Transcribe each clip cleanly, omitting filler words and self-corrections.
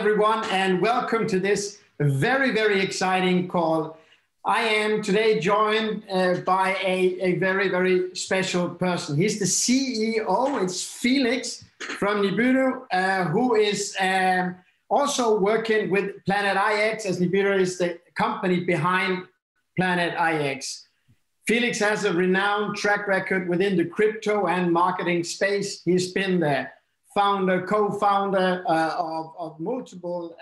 everyone, and welcome to this very, very exciting call. I am today joined by a very, very special person. He's the CEO. It's Felix from Nibiru, who is also working with Planet IX, as Nibiru is the company behind Planet IX. Felix has a renowned track record within the crypto and marketing space. He's been the founder, co-founder of multiple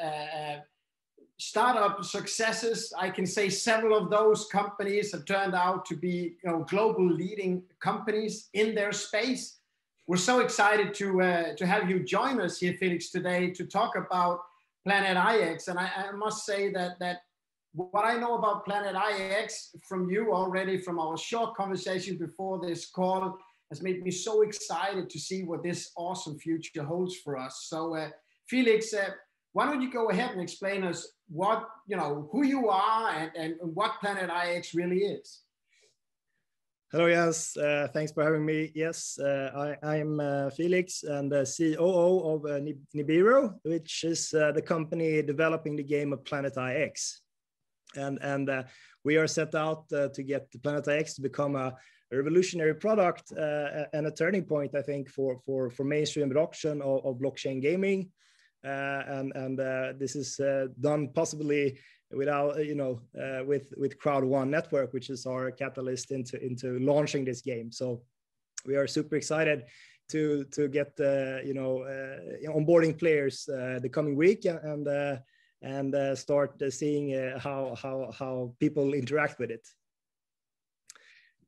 startup successes. I can say several of those companies have turned out to be global leading companies in their space. We're so excited to have you join us here, Felix, today to talk about Planet IX. And I must say that what I know about Planet IX from you already, from our short conversation before this call, has made me so excited to see what this awesome future holds for us. So, Felix, why don't you go ahead and explain us what, who you are and what Planet IX really is? Hello, yes. Thanks for having me. Yes, I am Felix and the COO of Nibiru, which is the company developing the game of Planet IX. And we are set out to get the Planet IX to become a revolutionary product and a turning point, I think, for mainstream adoption of blockchain gaming. And this is done possibly without, with Crowd1 network, which is our catalyst into launching this game. So we are super excited to get onboarding players the coming week and start seeing how people interact with it.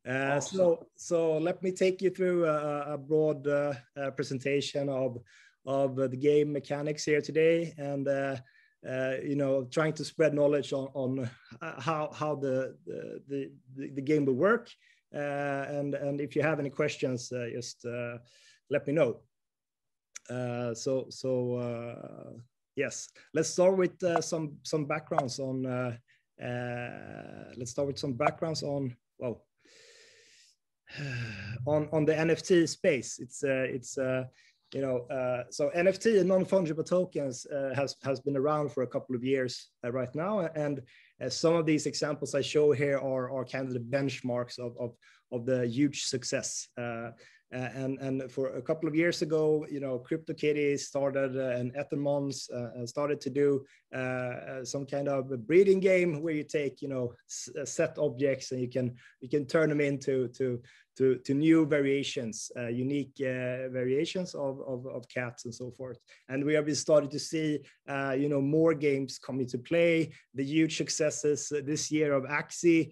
Awesome. So let me take you through a broad presentation of the game mechanics here today, and trying to spread knowledge on how the game will work. And if you have any questions, just let me know. Yes, let's start with some backgrounds on. Let's start with some backgrounds on the NFT space. So NFT and non-fungible tokens has been around for a couple of years right now, and some of these examples I show here are kind of the benchmarks of the huge success. And for a couple of years ago, CryptoKitties started and Ethermons started to do some kind of a breeding game where you take set objects and you can turn them into new variations, unique variations of cats and so forth. And we have started to see more games come into play. The huge successes this year of ACE,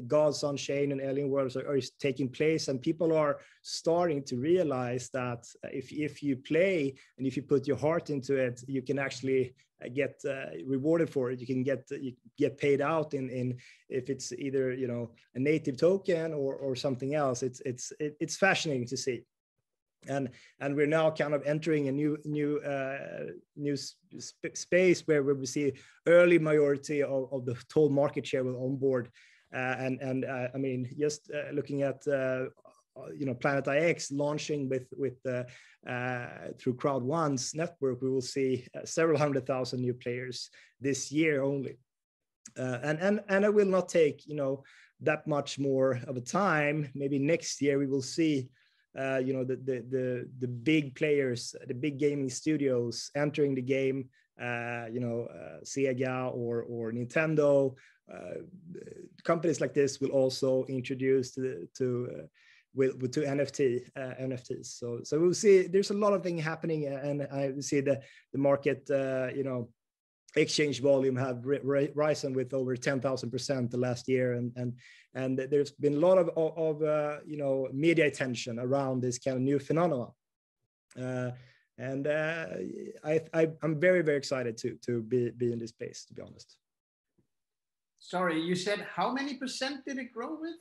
Gods Unchained and Alien Worlds are taking place, and people are starting to realize that if you play and if you put your heart into it, you can actually get rewarded for it. You can get paid out in if it's either a native token or something else. It's fascinating to see. And we're now kind of entering a new space where we see early majority of the total market share will onboard, and I mean, just looking at Planet IX launching with through Crowd1's network, we will see several 100,000 new players this year only, and it will not take that much more of a time. Maybe next year we will see the big players, the big gaming studios entering the game, Sega or Nintendo. Companies like this will also introduce to NFTs. So we'll see. There's a lot of things happening, and I see the market, exchange volume have risen with over 10,000% the last year, and there's been a lot of media attention around this kind of new phenomenon, and I'm very, very excited to be in this space, to be honest. Sorry, you said how many percent did it grow with?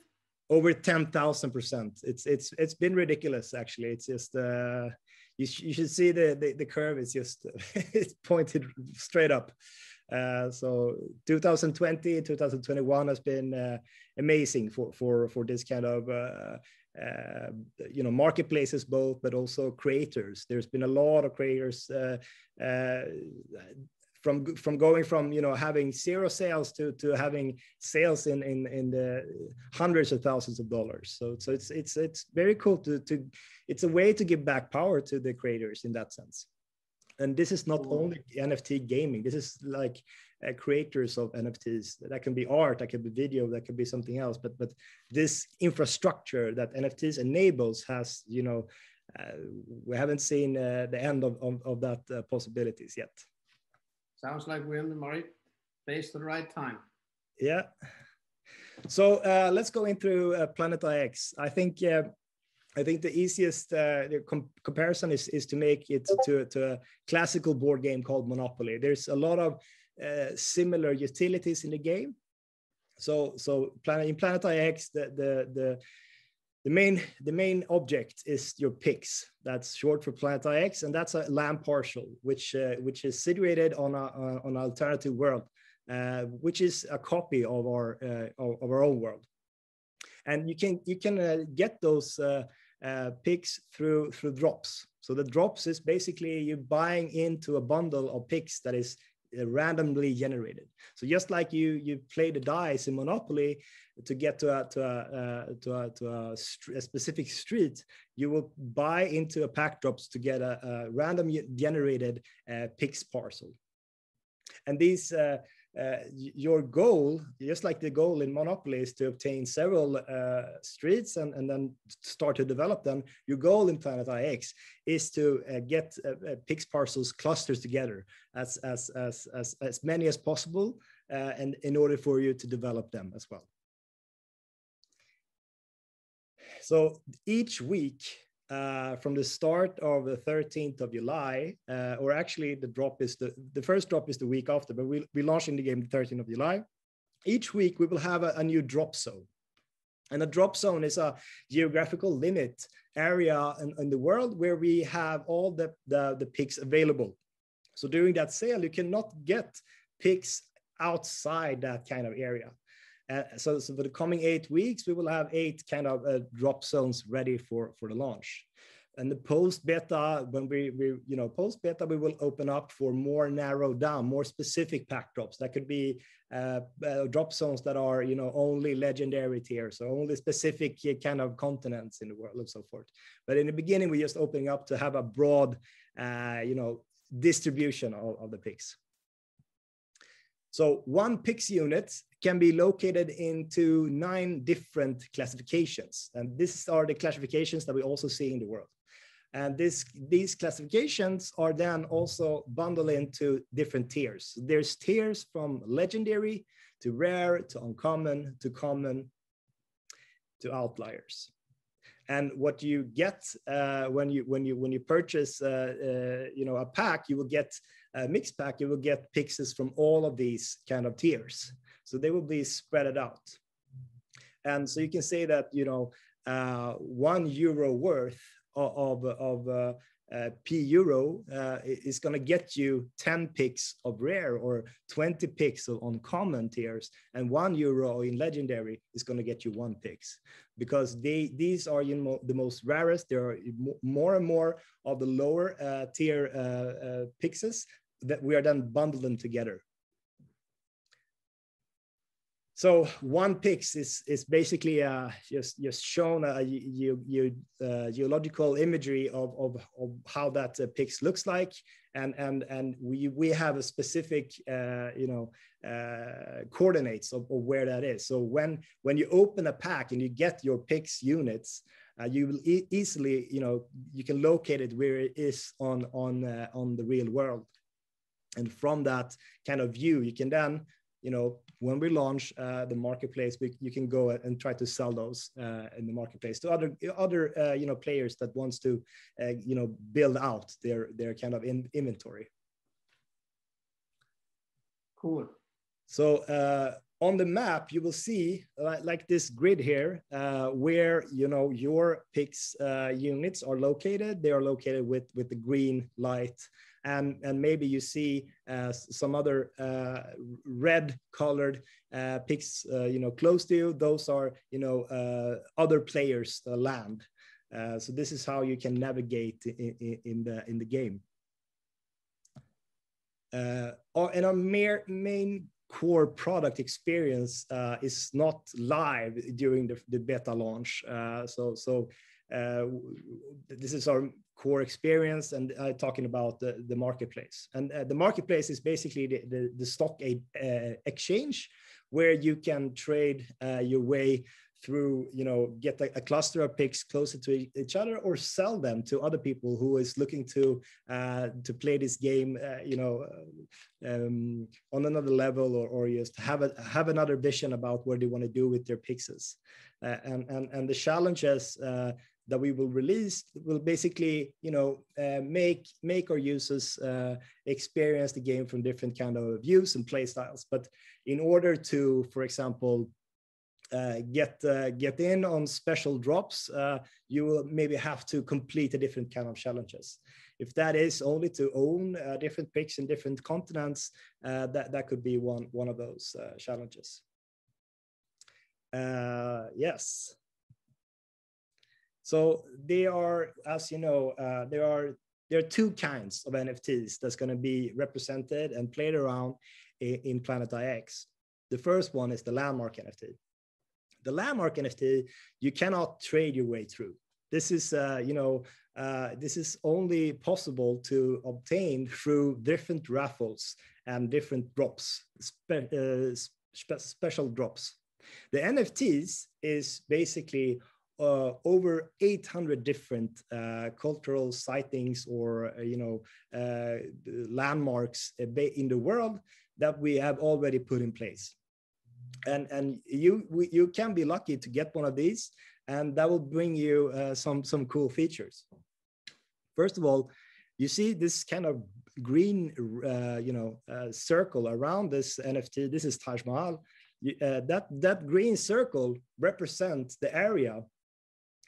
Over 10,000%. It's been ridiculous, actually. It's just you should see the curve is just it's pointed straight up. So 2020, 2021 has been amazing for this kind of you know, marketplaces both, but also creators. There's been a lot of creators from going from, you know, having zero sales to having sales in the hundreds of thousands of dollars. So it's very cool to it's a way to give back power to the creators in that sense. And this is not only NFT gaming. This is like creators of NFTs. That can be art, that can be video, that can be something else. But this infrastructure that NFTs enables has, you know, we haven't seen the end of that possibilities yet. Sounds like we're in the right place at the right time. Yeah. So let's go into Planet IX. I think the easiest comparison is to make it to a classical board game called Monopoly. There's a lot of similar utilities in the game. So in Planet IX, the main object is your pix. That's short for Planet IX, and that's a land parcel which is situated on an alternative world, which is a copy of our own world. And you can get those picks through drops. So the drops is basically you buying into a bundle of picks that is randomly generated. So just like you play the dice in Monopoly to get to a specific street, you will buy into a pack drops to get a random generated picks parcel. And these your goal, just like the goal in Monopoly, is to obtain several streets and then start to develop them. Your goal in Planet IX is to get pix parcels clusters together as many as possible, and in order for you to develop them as well. So each week, from the start of the 13th of July, or actually the first drop is the week after, but we launch in the game the 13th of July. Each week we will have a new drop zone. And a drop zone is a geographical limit area in the world where we have all the picks available. So during that sale, you cannot get picks outside that kind of area. So for the coming 8 weeks, we will have 8 kind of drop zones ready for the launch. And the post beta, when we post beta, we will open up for more narrowed down, more specific pack drops. That could be drop zones that are, you know, only legendary tiers, so only specific kind of continents in the world and so forth. But in the beginning, we're just opening up to have a broad, distribution of the picks. So one PIX unit can be located into 9 different classifications. And these are the classifications that we also see in the world. And these classifications are then also bundled into different tiers. There's tiers from legendary to rare to uncommon to common to outliers. And what you get when you purchase a pack, you will get a mixed pack. You will get pixels from all of these kind of tiers. So they will be spread out. And so you can say that €1 worth of P euro is going to get you 10 picks of rare or 20 picks of uncommon tiers, and €1 in legendary is going to get you 1 picks, because these are the most rarest. There are more and more of the lower tier pixels that we are then bundling together. So 1 pix is basically just shown a geological imagery of how that pix looks like, and we have a specific coordinates of where that is. So when you open a pack and you get your pix units, you will easily you can locate it where it is on the real world, and from that kind of view you can then when we launch the marketplace, you can go and try to sell those in the marketplace to other players that wants to build out their kind of inventory. Cool. So on the map, you will see like this grid here, where your pix units are located. They are located with the green light and maybe you see some other red colored pics, close to you. Those are, other players' land. So this is how you can navigate in the game. And our main core product experience is not live during the beta launch. This is our core experience, and talking about the marketplace. And the marketplace is basically the stock exchange, where you can trade your way through, get a cluster of picks closer to each other, or sell them to other people who is looking to play this game, on another level, or just have another vision about what they want to do with their pixels. And the challenges that we will release will basically, make our users experience the game from different kind of views and play styles. But in order to, for example, get in on special drops, you will maybe have to complete a different kind of challenges. If that is only to own different picks in different continents, that could be one of those challenges. Yes. So there are, as you know, there are two kinds of NFTs that's going to be represented and played around in Planet IX. The first one is the landmark NFT. The landmark NFT, you cannot trade your way through. This is, this is only possible to obtain through different raffles and different drops, special drops. The NFTs is basically over 800 different cultural sightings or landmarks in the world that we have already put in place. And you can be lucky to get one of these, and that will bring you some cool features. First of all, you see this kind of green circle around this NFT. This is Taj Mahal. That green circle represents the area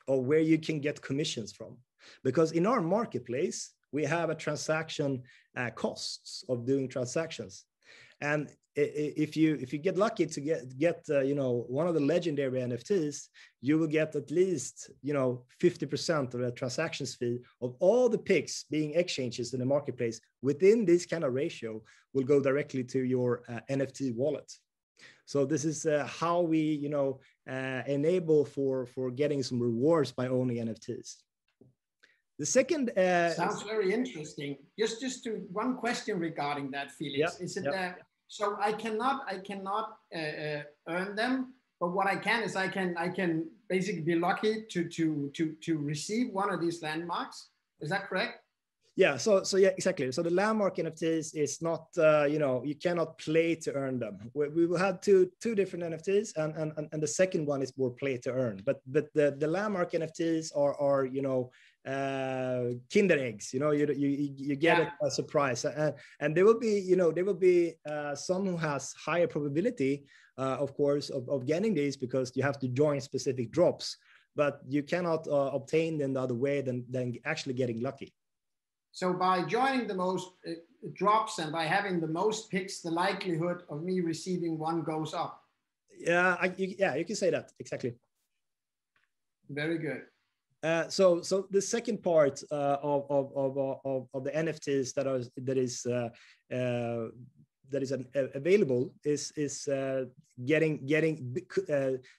or where you can get commissions from, because in our marketplace we have a transaction costs of doing transactions, and if you get lucky to get one of the legendary NFTs, you will get at least 50% of the transactions fee of all the picks being exchanges in the marketplace within this kind of ratio will go directly to your NFT wallet. So this is how we enable for getting some rewards by owning NFTs. The second sounds very interesting. Just to one question regarding that, Felix. Yeah, is it yeah. So I cannot earn them, but what I can is I can basically be lucky to receive one of these landmarks. Is that correct? Yeah, so yeah, exactly. So the landmark NFTs is not, you cannot play to earn them. We will have two different NFTs, and the second one is more play to earn. But the landmark NFTs are Kinder eggs. You get it by surprise, and there will be some who has higher probability, of course, of getting these, because you have to join specific drops. But you cannot obtain them the other way than actually getting lucky. So by joining the most drops and by having the most picks, the likelihood of me receiving one goes up. Yeah, you can say that, exactly. Very good. So the second part of the NFTs that is available is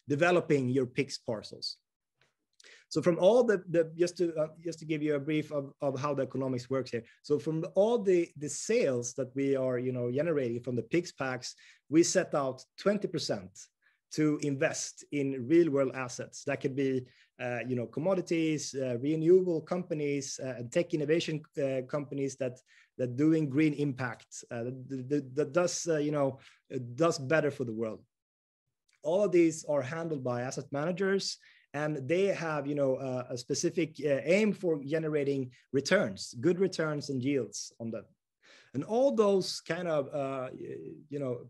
developing your picks parcels. So from all just to give you a brief of how the economics works here. So from all the sales that we are generating from the picks packs, we set out 20% to invest in real world assets. That could be commodities, renewable companies, and tech innovation companies that doing green impact, that does better for the world. All of these are handled by asset managers, and they have a specific aim for generating returns, good returns and yields on them. And all those kind of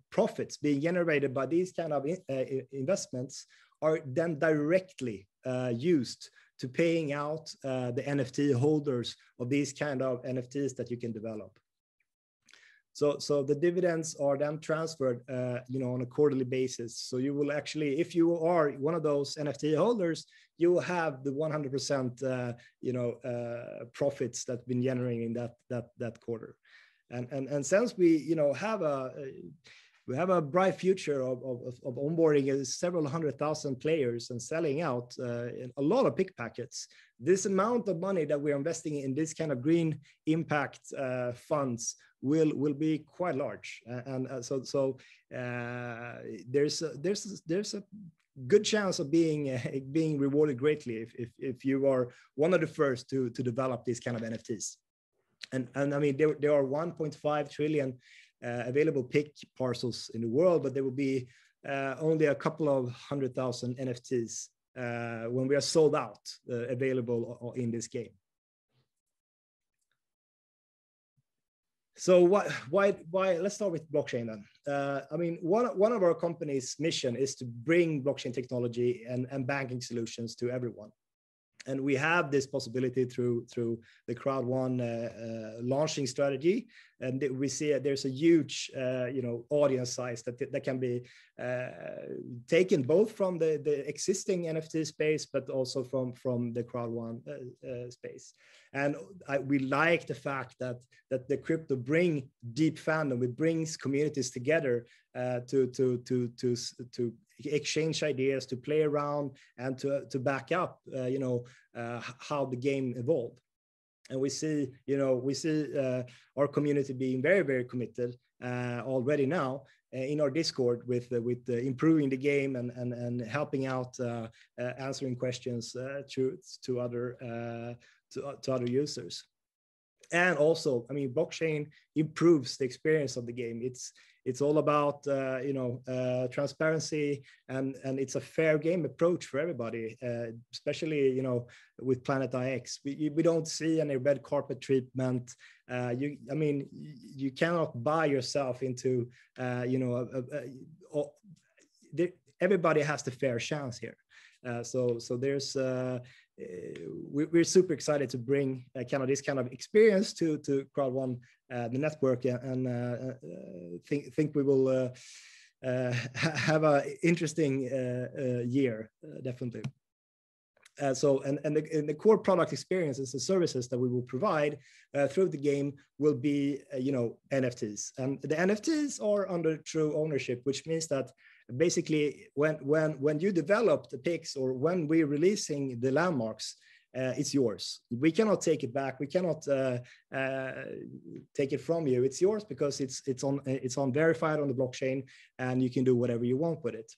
profits being generated by these kind of investments are then directly used to paying out the NFT holders of these kind of NFTs that you can develop. So the dividends are then transferred, on a quarterly basis. So you will actually, if you are one of those NFT holders, you will have the 100%, profits that's been generating that quarter. And since we, have a bright future of onboarding several 100,000 players and selling out a lot of pick packets, this amount of money that we're investing in this kind of green impact funds will be quite large. So there's a good chance of being rewarded greatly if you are one of the first to develop these kind of NFTs. And I mean, there are 1.5 trillion available pick parcels in the world, but there will be only a couple of 100,000 NFTs when we are sold out available in this game. So why? Let's start with blockchain then. I mean, one of our company's mission is to bring blockchain technology and banking solutions to everyone. And we have this possibility through the crowd1 launching strategy, and we see there's a huge audience size that can be taken both from the existing NFT space, but also from the crowd1 space. And we like the fact that the crypto bring deep fandom. It brings communities together to exchange ideas, to play around, and to back up, how the game evolved. And we see our community being very, very committed already now in our Discord with improving the game and helping out, answering questions to other users. And also, I mean, blockchain improves the experience of the game. It's all about transparency, and it's a fair game approach for everybody, especially with Planet IX. We don't see any red carpet treatment. You cannot buy yourself into everybody has the fair chance here. So there's we're super excited to bring this kind of experience to crowd1 the network, and think we will have an interesting year, definitely. So the core product experiences and services that we will provide through the game will be NFTs, and the NFTs are under true ownership, which means that basically when you develop the picks, or when we're releasing the landmarks, it's yours. We cannot take it back. We cannot take it from you. It's yours because it's on verified on the blockchain, and you can do whatever you want with it.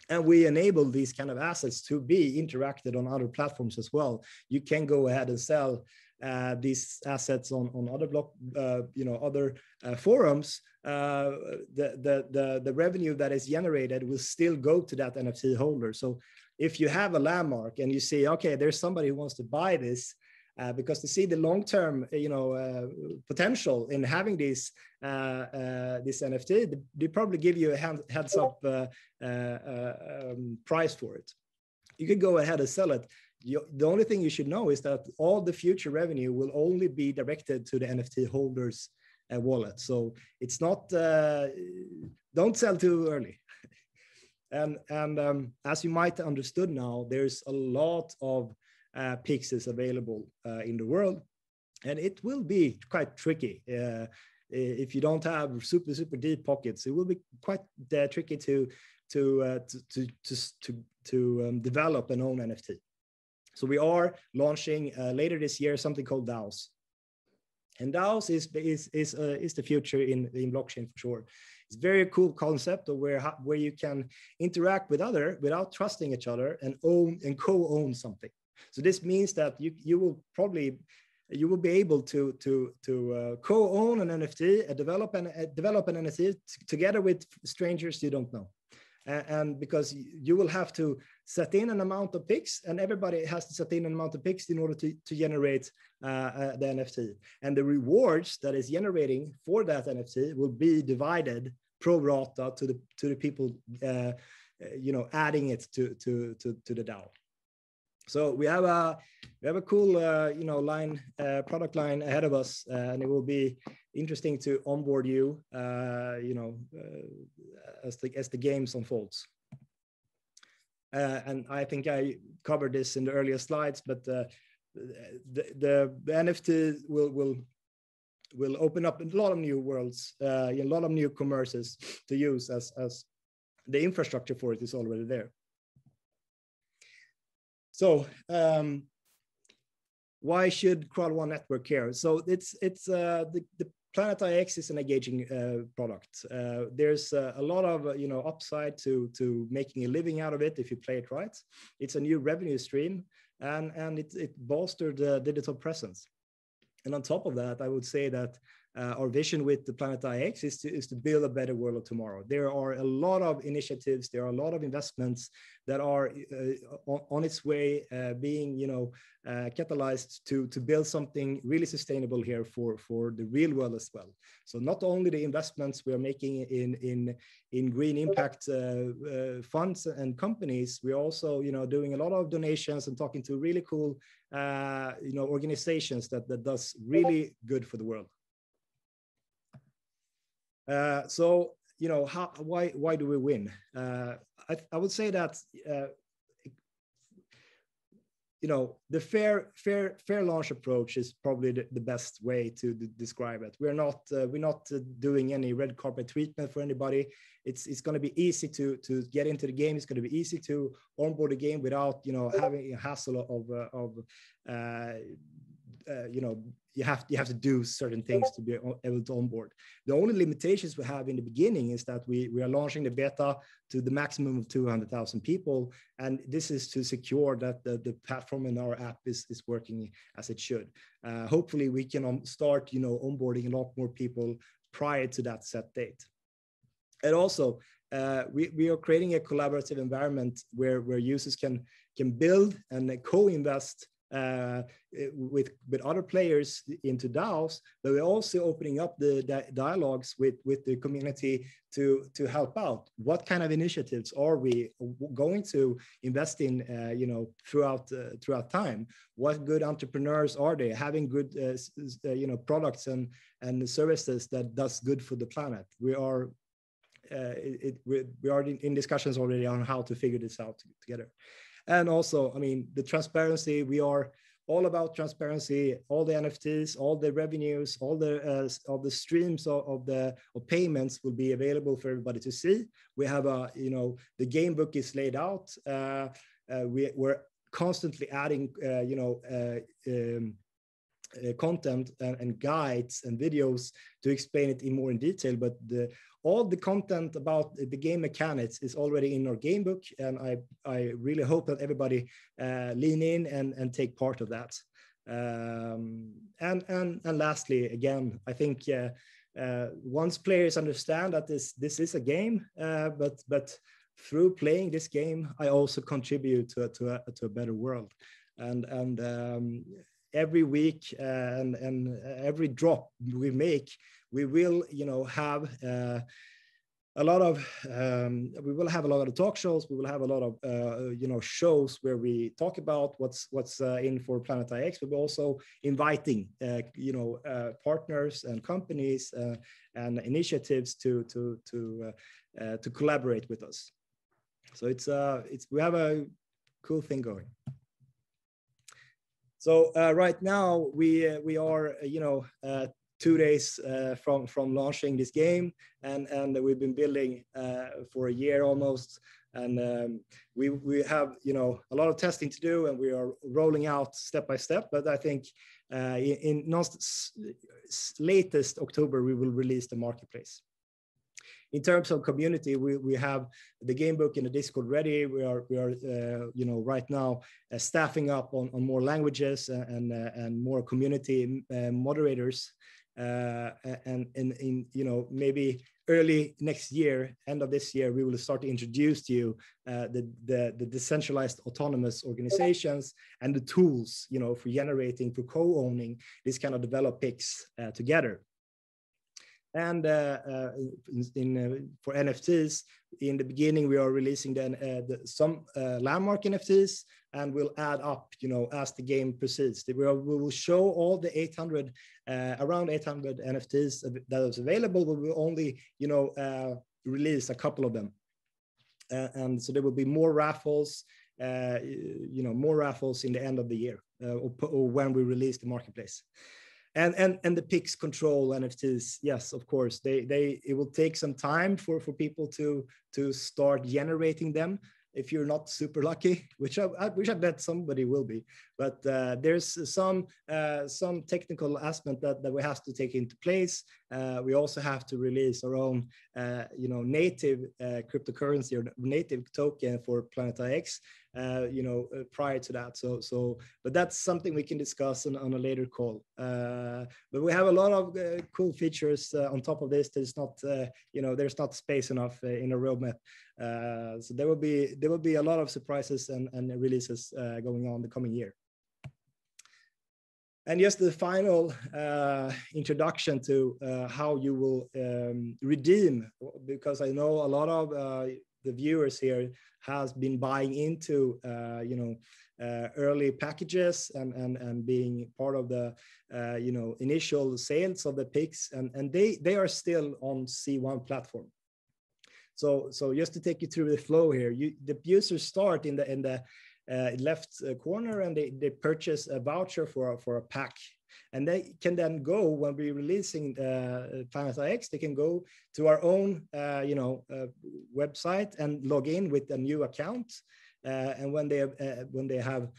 And we enable these kind of assets to be interacted on other platforms as well. You can go ahead and sell these assets on other forums. The revenue that is generated will still go to that NFT holder. So if you have a landmark and you see, okay, there's somebody who wants to buy this, because they see the long-term, potential in having this NFT, they probably give you a heads-up price for it. You could go ahead and sell it. The only thing you should know is that all the future revenue will only be directed to the NFT holders' wallet. So it's not, don't sell too early. And as you might have understood now, there's a lot of pixels available in the world, and it will be quite tricky if you don't have super deep pockets. It will be quite tricky to develop an own NFT. So we are launching later this year something called DAOs, and DAOs is the future in blockchain for sure. It's a very cool concept of where you can interact with other without trusting each other and co-own something. So this means that you will be able to co-own an NFT, develop an NFT together with strangers you don't know, and because you will have to set in an amount of picks, and everybody has to set in an amount of picks in order to generate the NFT, and the rewards that is generating for that NFT will be divided pro rata to the people adding it to the DAO. So we have a cool product line ahead of us, and it will be interesting to onboard you, as the games unfolds. And I think I covered this in the earlier slides, but the NFT will open up a lot of new worlds, a lot of new commerces to use, as the infrastructure for it is already there. So why should Kral1 Network care? So it's the Planet IX is an engaging product. There's a lot of upside to making a living out of it if you play it right. It's a new revenue stream, and it bolstered the digital presence. And on top of that, I would say that our vision with the Planet IX is to build a better world of tomorrow. There are a lot of initiatives, there are a lot of investments that are on its way, being catalyzed to build something really sustainable here for the real world as well. So not only the investments we are making in green impact funds and companies, we're also doing a lot of donations and talking to really cool organizations that does really good for the world. So why do we win? I would say that the fair launch approach is probably the best way to describe it. We're not doing any red carpet treatment for anybody. It's going to be easy to get into the game. It's going to be easy to onboard the game without having a hassle of you have to do certain things to be able to onboard. The only limitations we have in the beginning is that we are launching the beta to the maximum of 200,000 people, and this is to secure that the platform in our app is working as it should. Hopefully we can start onboarding a lot more people prior to that set date. And also we are creating a collaborative environment where users can build and co-invest with other players into DAOs, but we're also opening up the dialogues with the community to help out. What kind of initiatives are we going to invest in throughout time? What good entrepreneurs are they having good products and services that does good for the planet? We are in discussions already on how to figure this out together. And also, I mean, the transparency, we are all about transparency. All the NFTs, all the revenues, all the streams of payments will be available for everybody to see. We have the game book is laid out. We're constantly adding content and guides and videos to explain it in more detail, but all the content about the game mechanics is already in our game book, and I really hope that everybody lean in and take part of that. And lastly, again, I think once players understand that this is a game, but through playing this game, I also contribute to a better world, and every week and every drop we make, we will have a lot of talk shows. We will have a lot of shows where we talk about what's in for Planet IX. But we're also inviting partners and companies and initiatives to collaborate with us. So we have a cool thing going. So right now we are 2 days from launching this game, and we've been building for a year almost, and we have a lot of testing to do, and we are rolling out step by step. But I think in latest October we will release the marketplace. In terms of community, we have the game book in the Discord ready. We are right now staffing up on more languages and more community moderators. And in maybe early next year, end of this year, we will start to introduce to you the decentralized autonomous organizations and the tools for generating, for co-owning this kind of develop picks together. And for NFTs, in the beginning, we are releasing some landmark NFTs, and we'll add up, as the game proceeds. We will show all the around 800 NFTs that is available, but we'll only, release a couple of them. And so there will be more raffles, more raffles in the end of the year, or when we release the marketplace. And the PIX control NFTs, yes, of course, it will take some time for people to start generating them. If you're not super lucky, which I bet somebody will be, but there's some technical aspect that we have to take into place. We also have to release our own, native cryptocurrency or native token for Planet IX, prior to that. But that's something we can discuss on a later call. But we have a lot of cool features on top of this. There's not, there's not space enough in a roadmap. So there will be a lot of surprises and releases going on the coming year. And just the final introduction to how you will redeem, because I know a lot of the viewers here has been buying into early packages and being part of the initial sales of the PIX, and they are still on C1 platform. So just to take you through the flow here, the users start in the left corner, and they purchase a voucher for a pack, and they can then go, when we're releasing Planet IX, they can go to our own website and log in with a new account, and when they have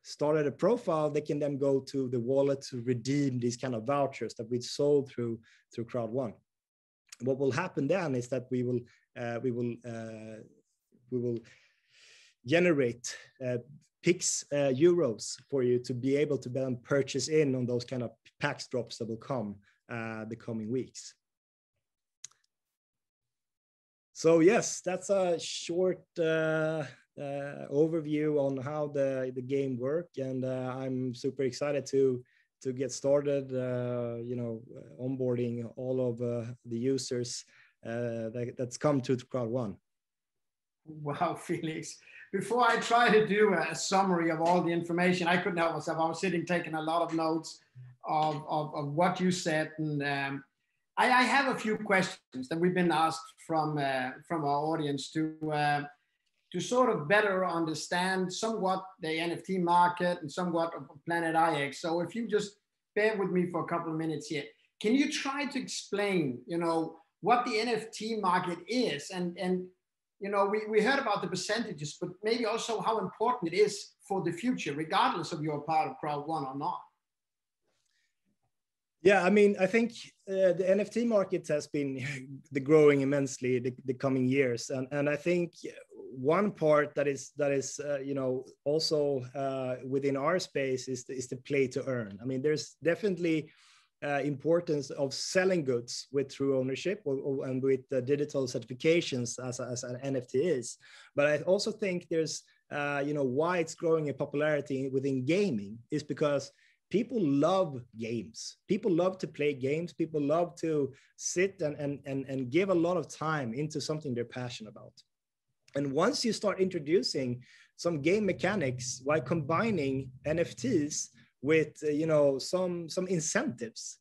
started a profile, they can then go to the wallet to redeem these kind of vouchers that we sold through Crowd1. What will happen then is that we will generate PIX euros for you to be able to then purchase in on those kind of PAX drops that will come the coming weeks. So yes, that's a short overview on how the game works, and I'm super excited to get started, onboarding all of the users that's come to Crowd1. Wow, Felix. Before I try to do a summary of all the information, I couldn't help myself. I was sitting taking a lot of notes of what you said. And I have a few questions that we've been asked from our audience to sort of better understand somewhat the NFT market and somewhat of Planet IX. So if you just bear with me for a couple of minutes here, can you try to explain, what the NFT market is? And we heard about the percentages, but maybe also how important it is for the future, regardless of you're part of Crowd1 or not. Yeah, I mean, I think the NFT market has been growing immensely the coming years, and I think one part that is also within our space is the play to earn. I mean, there's definitely importance of selling goods through ownership and with digital certifications as an NFT is, but I also think there's why it's growing in popularity within gaming is because people love games. People love to play games. People love to sit and give a lot of time into something they're passionate about. And once you start introducing some game mechanics while combining NFTs with some incentives,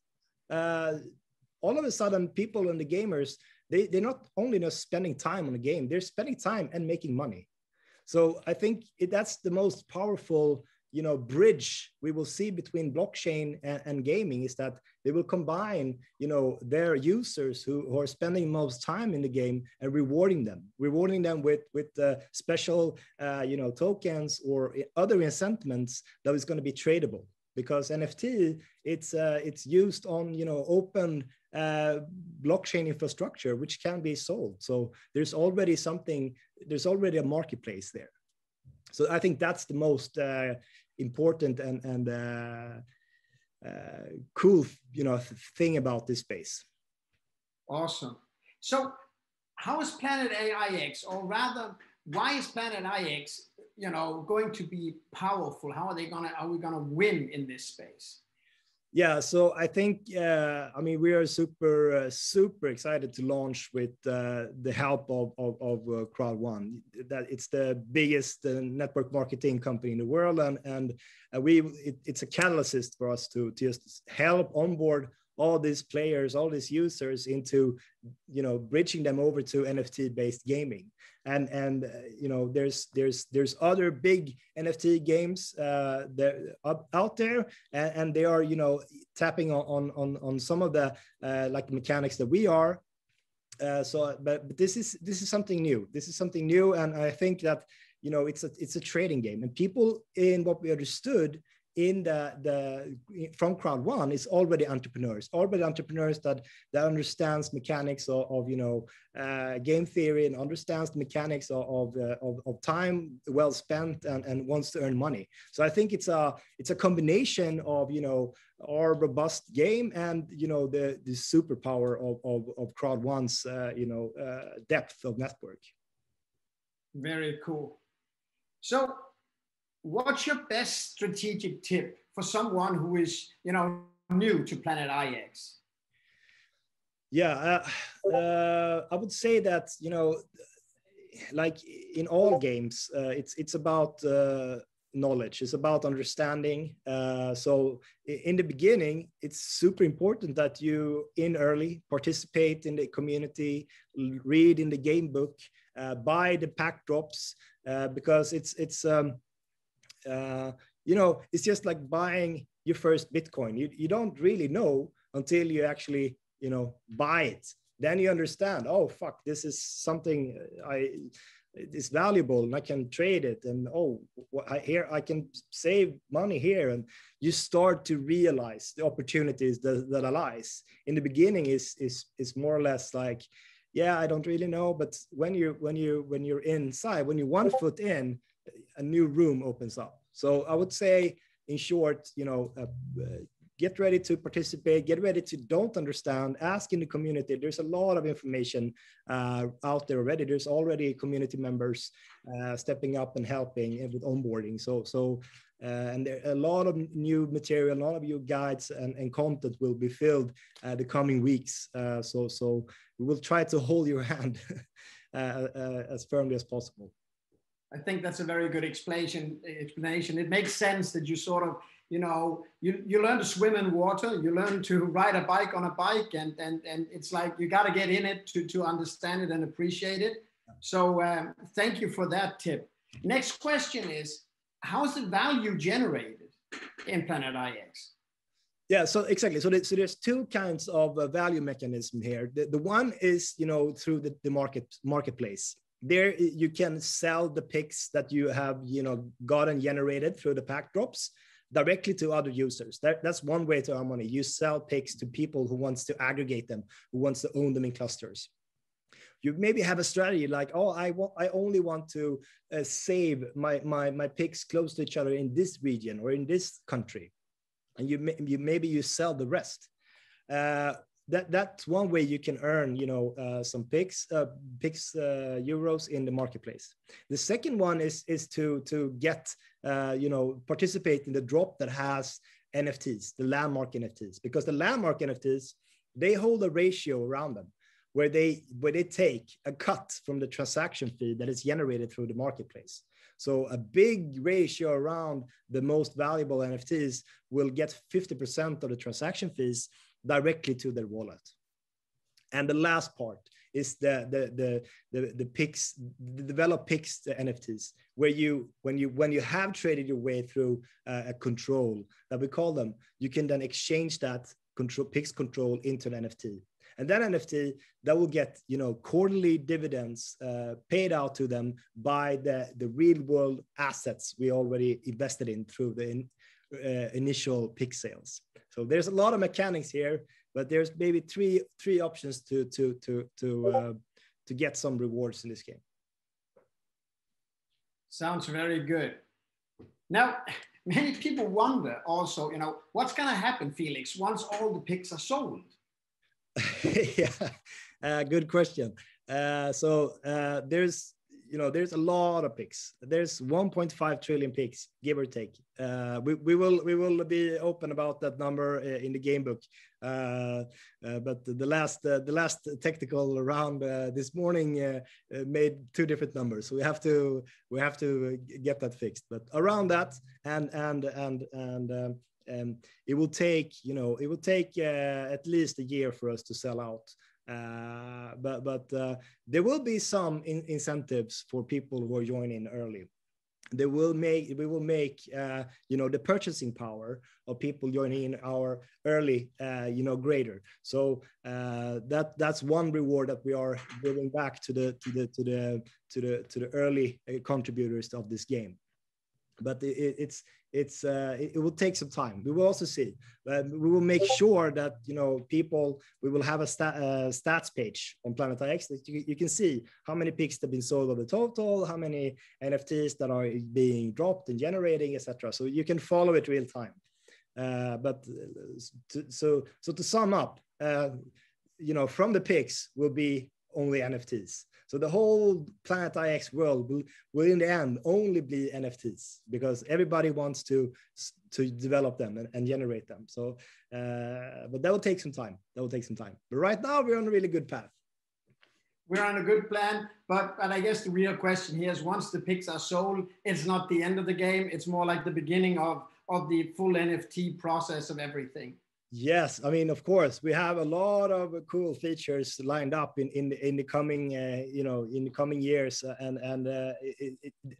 all of a sudden people and the gamers, they're not only just spending time on the game, they're spending time and making money. So I think that's the most powerful bridge we will see between blockchain and gaming, is that they will combine, their users who are spending most time in the game and rewarding them with special, tokens or other incentives that is going to be tradable. Because NFT, it's used on, open blockchain infrastructure, which can be sold. So there's already a marketplace there. So I think that's the most important and cool, thing about this space. Awesome. So how is Planet IX, or rather, why is Planet IX, going to be powerful? Are we gonna win in this space? Yeah, so I think, I mean, we are super excited to launch with the help of Crowd1. That it's the biggest network marketing company in the world, and it's a catalyst for us to just help onboard all these players, all these users into, you know, bridging them over to NFT-based gaming. And you know, there's other big NFT games out there, and they are, you know, tapping on some of the like mechanics that we are. But this is something new. This is something new, and I think that, you know, it's a trading game, and people, in what we understood in from Crowd1, is already entrepreneurs that understands mechanics of you know, game theory, and understands the mechanics of time well spent, and wants to earn money. So I think it's a combination of, you know, our robust game and, you know, the superpower of Crowd1's you know, depth of network. Very cool. So what's your best strategic tip for someone who is, you know, new to Planet IX? Yeah, I would say that, you know, like in all games, it's about knowledge. It's about understanding. So in the beginning, it's super important that you in early participate in the community, read in the game book, buy the pack drops, because it's you know, it's just like buying your first Bitcoin. You don't really know until you actually, you know, buy it. Then you understand, oh, fuck, this is something it's valuable, and I can trade it. And oh, here I can save money here. And you start to realize the opportunities that lies. In the beginning is more or less like, yeah, I don't really know. But when you're inside, when you're 1 foot in, a new room opens up. So I would say, in short, you know, get ready to participate, get ready to don't understand, ask in the community. There's a lot of information out there already. There's already community members stepping up and helping with onboarding. And there are a lot of new material, a lot of new guides and content will be filled the coming weeks. So we will try to hold your hand as firmly as possible. I think that's a very good explanation. It makes sense that you sort of, you know, you learn to swim in water, you learn to ride a bike on a bike, and it's like you got to get in it to understand it and appreciate it. So thank you for that tip. Next question is, how is the value generated in Planet IX? Yeah, so exactly. So there's two kinds of value mechanism here. The one is, you know, through the marketplace. There you can sell the picks that you have, you know, gotten generated through the pack drops directly to other users. That's one way to earn money. You sell picks to people who wants to aggregate them, who wants to own them in clusters. You maybe have a strategy like, oh, I only want to save my picks close to each other in this region or in this country, and maybe you sell the rest. That's one way you can earn, you know, some picks euros in the marketplace. The second one is to get you know, participate in the drop that has NFTs, the landmark NFTs, because the landmark NFTs, they hold a ratio around them where they take a cut from the transaction fee that is generated through the marketplace. So a big ratio around the most valuable NFTs will get 50% of the transaction fees directly to their wallet. And the last part is the picks, the develop picks, the NFTs, where when you have traded your way through a control that we call them, you can then exchange that picks control into an NFT. And that NFT that will get, you know, quarterly dividends paid out to them by the real world assets we already invested in through the initial pick sales. So there's a lot of mechanics here, but there's maybe three options to get some rewards in this game. Sounds very good. Now, many people wonder also, you know, what's going to happen, Felix, once all the picks are sold? Yeah, good question. So there's, you know, there's a lot of picks. There's 1.5 trillion picks, give or take. We will be open about that number in the game book. But the last technical round this morning made two different numbers. So we have to get that fixed. But around that, and it will take, you know, at least a year for us to sell out. But there will be some incentives for people who are joining early. We will make you know, the purchasing power of people joining our early you know, greater. So that's one reward that we are giving back to the early contributors of this game. But it will take some time. We will also see. We will make sure that, you know, people, we will have a stats page on Planet IX that you can see how many picks have been sold of the total, how many NFTs that are being dropped and generating, etc. So you can follow it real time. So to sum up, you know, from the picks will be only NFTs. So the whole Planet IX world will in the end only be NFTs, because everybody wants to develop them and generate them. So, but that will take some time. But right now we're on a really good path. We're on a good plan, but I guess the real question here is, once the picks are sold, it's not the end of the game. It's more like the beginning of the full NFT process of everything. Yes, I mean, of course, we have a lot of cool features lined up in the coming you know, in the coming years, and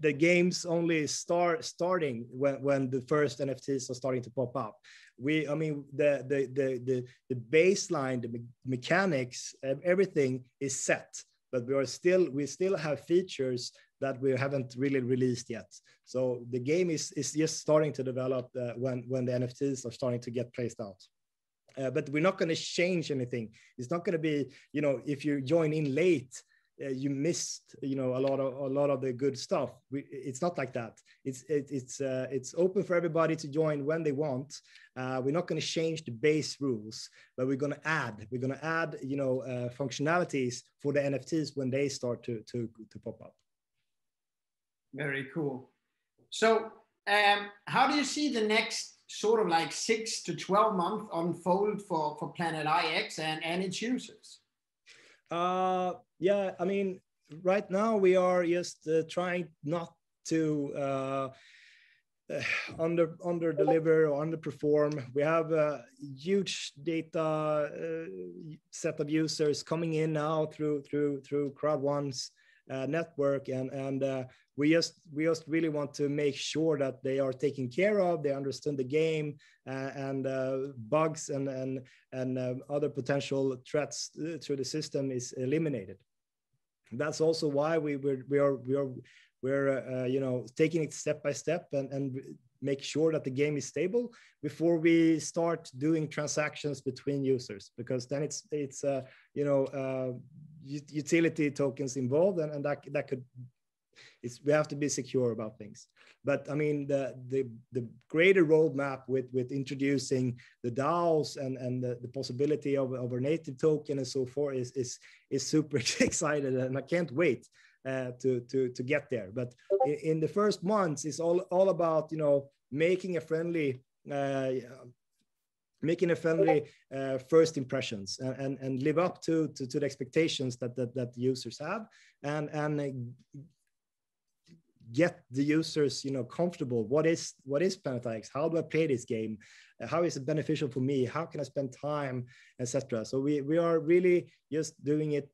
the game's only starting when the first NFTs are starting to pop up. I mean, the baseline, the mechanics, everything is set, but we still have features that we haven't really released yet. So the game is just starting to develop when the NFTs are starting to get placed out. But we're not going to change anything. It's not going to be, you know, if you join in late, you missed, you know, a lot of the good stuff. It's not like that. It's open for everybody to join when they want. We're not going to change the base rules, but we're going to add, you know, functionalities for the NFTs when they start to pop up. Very cool. So how do you see the next sort of like 6 to 12 months unfold for Planet IX and its users? Yeah, I mean, right now we are just trying not to under deliver or underperform. We have a huge data set of users coming in now through Crowd1's network, and we just really want to make sure that they are taken care of, they understand the game, and bugs and other potential threats to the system is eliminated. That's also why we're you know, taking it step by step and make sure that the game is stable before we start doing transactions between users, because then it's you know, utility tokens involved, and that could, we have to be secure about things. But I mean, the greater roadmap with introducing the DAOs and the possibility of a native token and so forth is super excited, and I can't wait to get there. But in the first months, it's all about, you know, making a friendly first impressions and live up to the expectations that the users have, and get the users, you know, comfortable. What is Planet IX? How do I play this game? How is it beneficial for me? How can I spend time, etc. So we are really just doing it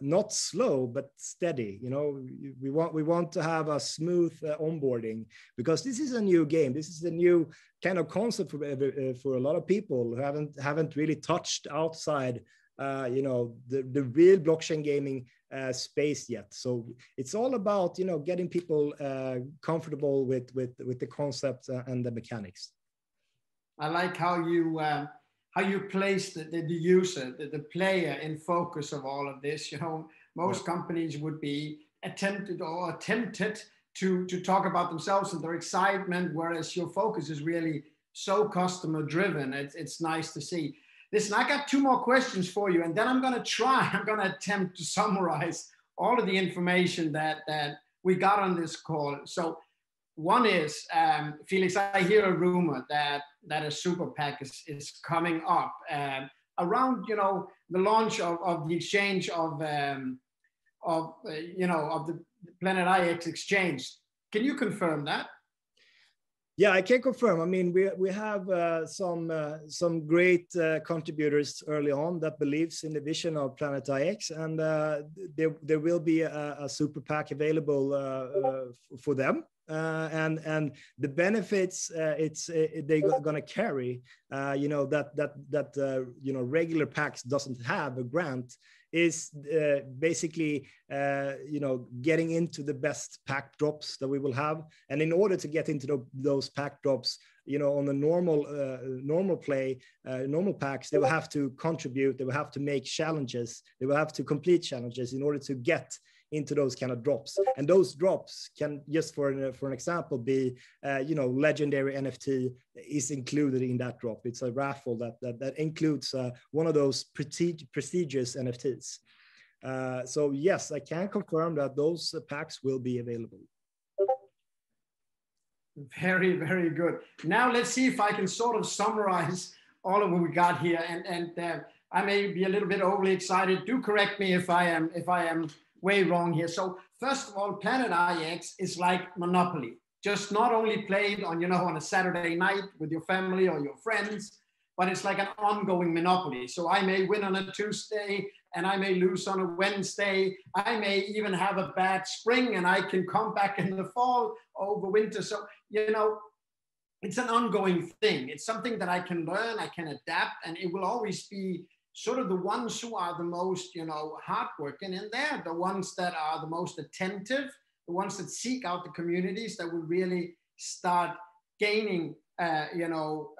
not slow but steady. You know, we want to have a smooth onboarding, because this is a new game. This is a new kind of concept for a lot of people who haven't really touched outside you know, the real blockchain gaming space yet. So it's all about, you know, getting people comfortable with the concept and the mechanics. I like how you place the user, the player in focus of all of this. You know, most companies would be attempted to talk about themselves and their excitement, whereas your focus is really so customer driven. It's nice to see. Listen, I got 2 more questions for you, and then I'm going to attempt to summarize all of the information that we got on this call. So one is, Felix, I hear a rumor that a super PAC is coming up around, you know, the launch of the exchange of the Planet IX exchange. Can you confirm that? Yeah, I can confirm. I mean, we have some great contributors early on that believes in the vision of Planet IX, and there will be a super PAC available for them. And the benefits they're going to carry, you know, that you know, regular PACs doesn't have a grant, is basically you know, getting into the best PAC drops that we will have. And in order to get into those PAC drops, you know, on the normal normal PACs, they will have to contribute, they will have to make challenges, they will have to complete challenges in order to get into those kind of drops. And those drops can, just for an example, be you know, legendary NFT is included in that drop. It's a raffle that includes one of those prestigious NFTs. So yes, I can confirm that those PACs will be available. Very, very good. Now let's see if I can sort of summarize all of what we got here. And I may be a little bit overly excited. Do correct me if I am way wrong here. So first of all, Planet IX is like Monopoly, just not only played on, you know, on a Saturday night with your family or your friends, but it's like an ongoing Monopoly. So I may win on a Tuesday and I may lose on a Wednesday. I may even have a bad spring and I can come back in the fall, over winter. So, you know, it's an ongoing thing. It's something that I can learn, I can adapt, and it will always be sort of the ones who are the most, you know, hardworking, and they're the ones that are the most attentive, the ones that seek out the communities that will really start gaining, you know,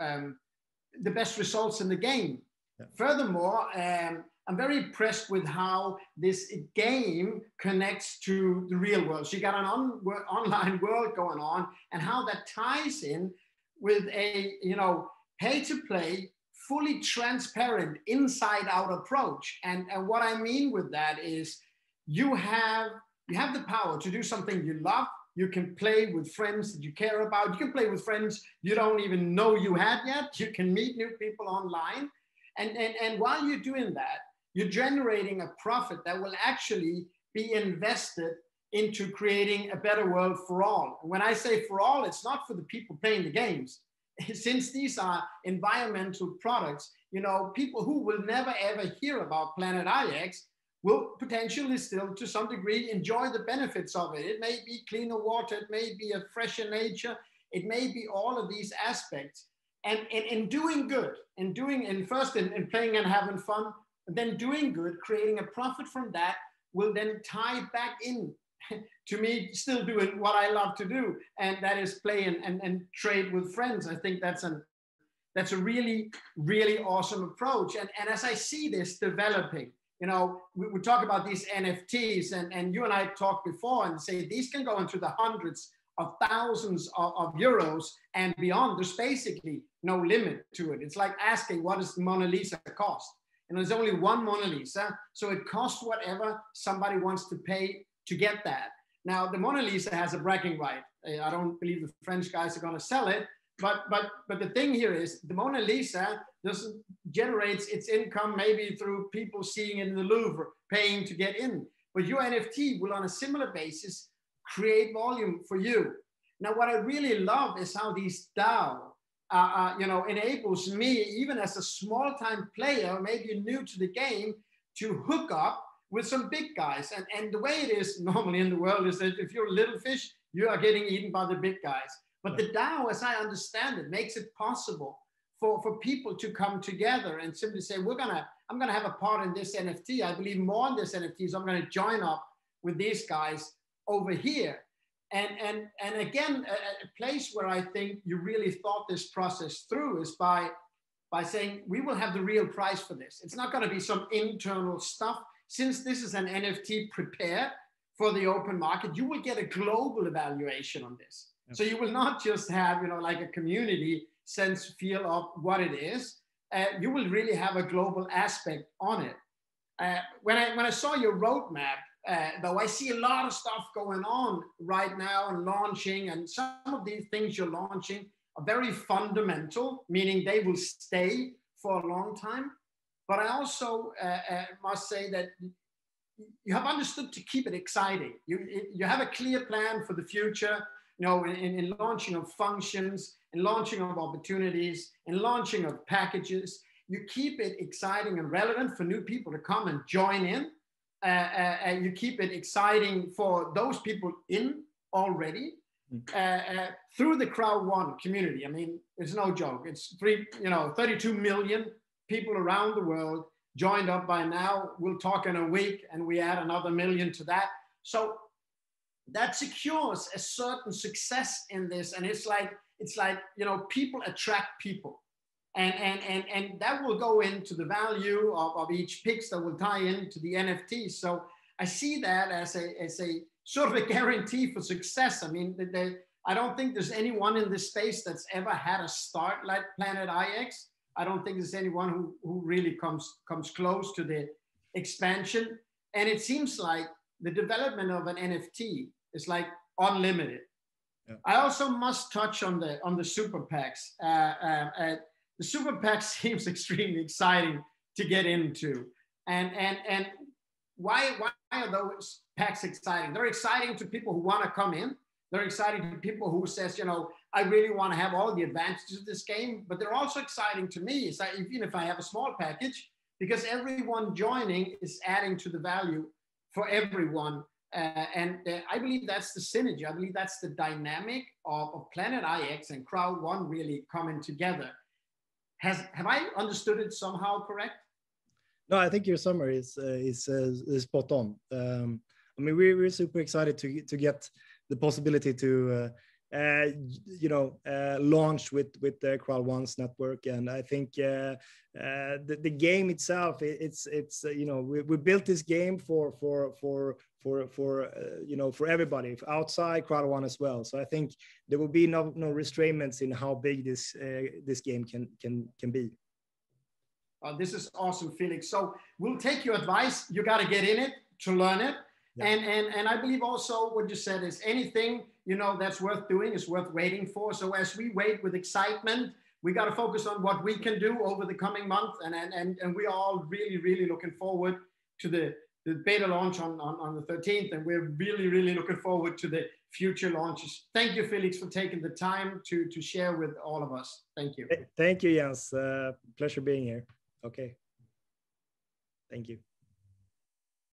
the best results in the game. Yeah. Furthermore, I'm very impressed with how this game connects to the real world. So you got an online world going on, and how that ties in with a, you know, pay to play, fully transparent, inside out approach. And what I mean with that is you have the power to do something you love. You can play with friends that you care about. You can play with friends you don't even know you had yet. You can meet new people online. And while you're doing that, you're generating a profit that will actually be invested into creating a better world for all. And when I say for all, it's not for the people playing the games. Since these are environmental products, you know, people who will never ever hear about Planet IX will potentially still, to some degree, enjoy the benefits of it. It may be cleaner water, it may be a fresher nature, it may be all of these aspects. And in doing good, in playing and having fun, and then doing good, creating a profit from that will then tie back in to me still doing what I love to do, and that is play and trade with friends. I think that's a really, really awesome approach. And as I see this developing, you know, we talk about these NFTs, and you and I talked before and say these can go into the hundreds of thousands of euros and beyond. There's basically no limit to it. It's like asking, what does the Mona Lisa cost? And there's only one Mona Lisa, so it costs whatever somebody wants to pay to get that. Now, the Mona Lisa has a bragging right. I don't believe the French guys are going to sell it, but the thing here is the Mona Lisa generates its income maybe through people seeing it in the Louvre, paying to get in. But your NFT will, on a similar basis, create volume for you. Now, what I really love is how these DAO, you know, enables me, even as a small-time player, maybe new to the game, to hook up with some big guys. And the way it is normally in the world is that if you're a little fish, you are getting eaten by the big guys. But the DAO, as I understand it, makes it possible for people to come together and simply say, I'm gonna have a part in this NFT. I believe more in this NFT, so I'm gonna join up with these guys over here. And again, a place where I think you really thought this process through is by saying, we will have the real price for this. It's not gonna be some internal stuff. Since this is an NFT prepared for the open market, you will get a global evaluation on this. Yep. So you will not just have, you know, like a community sense feel of what it is. You will really have a global aspect on it. When I saw your roadmap, though I see a lot of stuff going on right now and launching, and some of these things you're launching are very fundamental, meaning they will stay for a long time. But I also must say that you have understood to keep it exciting. You have a clear plan for the future, you know, in launching of functions, in launching of opportunities, in launching of packages. You keep it exciting and relevant for new people to come and join in. You keep it exciting for those people in already through the Crowd1 community. I mean, it's no joke. It's 32 million people around the world joined up by now. We'll talk in a week and we add another million to that. So that secures a certain success in this. And it's like, you know, people attract people. And that will go into the value of each pix that will tie into the NFT. So I see that as a sort of a guarantee for success. I mean, I don't think there's anyone in this space that's ever had a start like Planet IX. I don't think there's anyone who really comes close to the expansion. And it seems like the development of an NFT is like unlimited. Yeah. I also must touch on the super packs. The super pack seems extremely exciting to get into. And why are those packs exciting? They're exciting to people who want to come in. They're exciting to people who says, you know, I really want to have all the advantages of this game, but they're also exciting to me, is that even if I have a small package, because everyone joining is adding to the value for everyone. I believe that's the synergy. I believe that's the dynamic of Planet IX and Crowd1 really coming together. Have I understood it somehow correct? No, I think your summary is spot on. I mean, we're super excited to get the possibility to launch with the Crowd1's network, and I think the game itself, it's you know, we built this game for everybody outside Crowd1 as well. So I think there will be no restraints in how big this game can be. This is awesome, Felix. So we'll take your advice. You got to get in it to learn it. Yeah. And I believe also what you said is anything, you know, that's worth doing is worth waiting for. So as we wait with excitement, we got to focus on what we can do over the coming month. And we are all really, really looking forward to the beta launch on the 13th. And we're really, really looking forward to the future launches. Thank you, Felix, for taking the time to share with all of us. Thank you. Thank you, Jens. Pleasure being here. Okay. Thank you.